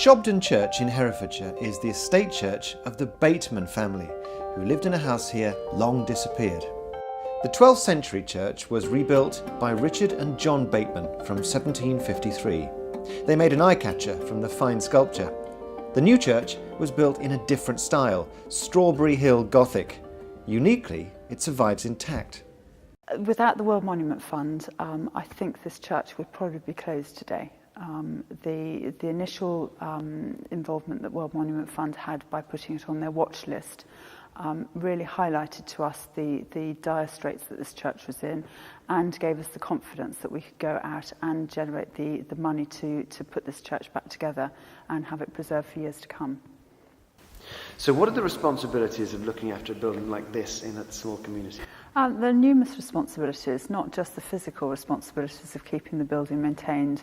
Shobdon Church in Herefordshire is the estate church of the Bateman family, who lived in a house here long disappeared. The 12th century church was rebuilt by Richard and John Bateman from 1753. They made an eye-catcher from the fine sculpture. The new church was built in a different style, Strawberry Hill Gothic. Uniquely, it survives intact. Without the World Monument Fund, I think this church would probably be closed today. The initial involvement that World Monument Fund had by putting it on their watch list really highlighted to us the dire straits that this church was in, and gave us the confidence that we could go out and generate the money to put this church back together and have it preserved for years to come. So what are the responsibilities of looking after a building like this in a small community? There are numerous responsibilities, not just the physical responsibilities of keeping the building maintained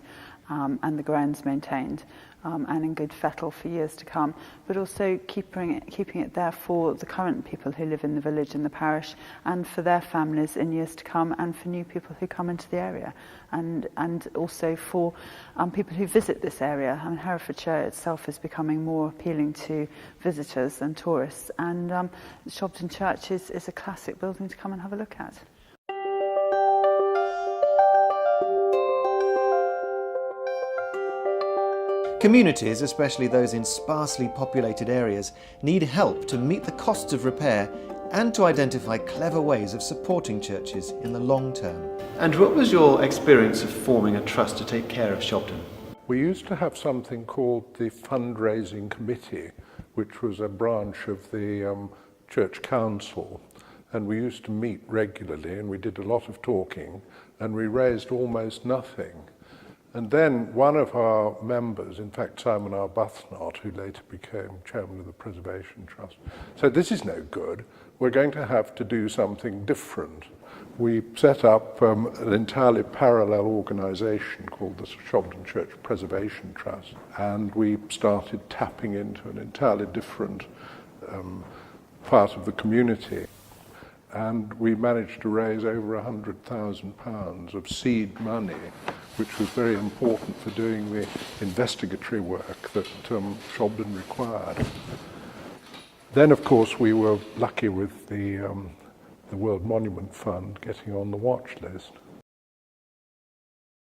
and the grounds maintained and in good fettle for years to come, but also keeping it there for the current people who live in the village and the parish, and for their families in years to come, and for new people who come into the area, and also for people who visit this area. I mean, Herefordshire itself is becoming more appealing to visitors and tourists, and Shobdon Church is a classic building to come and have a look at. Communities, especially those in sparsely populated areas, need help to meet the costs of repair and to identify clever ways of supporting churches in the long term. And what was your experience of forming a trust to take care of Shobdon? We used to have something called the fundraising committee, which was a branch of the church council, and we used to meet regularly, and we did a lot of talking, and we raised almost nothing. And then one of our members, in fact Simon Arbuthnot, who later became chairman of the Preservation Trust, said, "This is no good, we're going to have to do something different." We set up an entirely parallel organisation called the Shobdon Church Preservation Trust, and we started tapping into an entirely different part of the community. And we managed to raise over £100,000 of seed money, which was very important for doing the investigatory work that Shobdon required. Then, of course, we were lucky with the World Monument Fund getting on the watch list.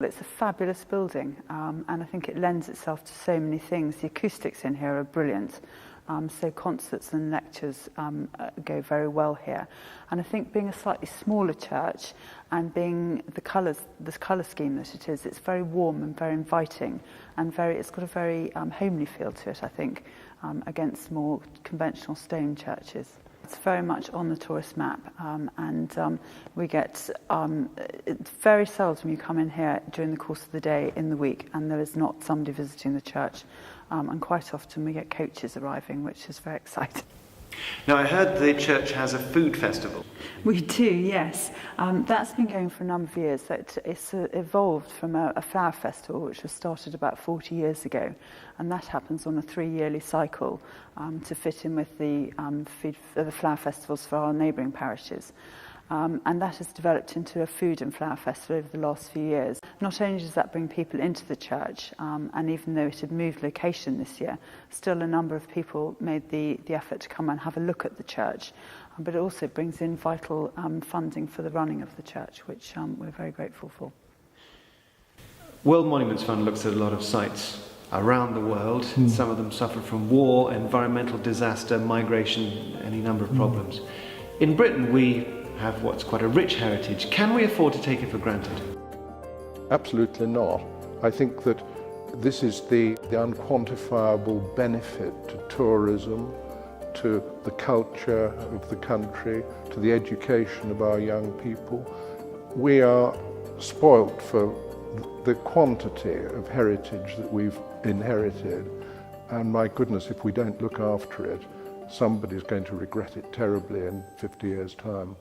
It's a fabulous building, and I think it lends itself to so many things. The acoustics in here are brilliant. So concerts and lectures go very well here. And I think being a slightly smaller church and being the colour scheme that it is, it's very warm and very inviting, and it's got a very homely feel to it, I think, against more conventional stone churches. It's very much on the tourist map, and we get it's very seldom you come in here during the course of the day in the week and there is not somebody visiting the church, and quite often we get coaches arriving, which is very exciting. Now, I heard the church has a food festival. We do, yes. That's been going for a number of years. It's evolved from a flower festival which was started about 40 years ago, and that happens on a 3-yearly cycle to fit in with the flower festivals for our neighbouring parishes. And that has developed into a food and flower festival over the last few years. Not only does that bring people into the church, and even though it had moved location this year, still a number of people made the effort to come and have a look at the church. But it also brings in vital funding for the running of the church, which we're very grateful for. World Monuments Fund looks at a lot of sites around the world. Some of them suffer from war, environmental disaster, migration, any number of problems. In Britain, we have what's quite a rich heritage. Can we afford to take it for granted? Absolutely not. I think that this is the unquantifiable benefit to tourism, to the culture of the country, to the education of our young people. We are spoilt for the quantity of heritage that we've inherited, and my goodness, if we don't look after it, somebody's going to regret it terribly in 50 years' time.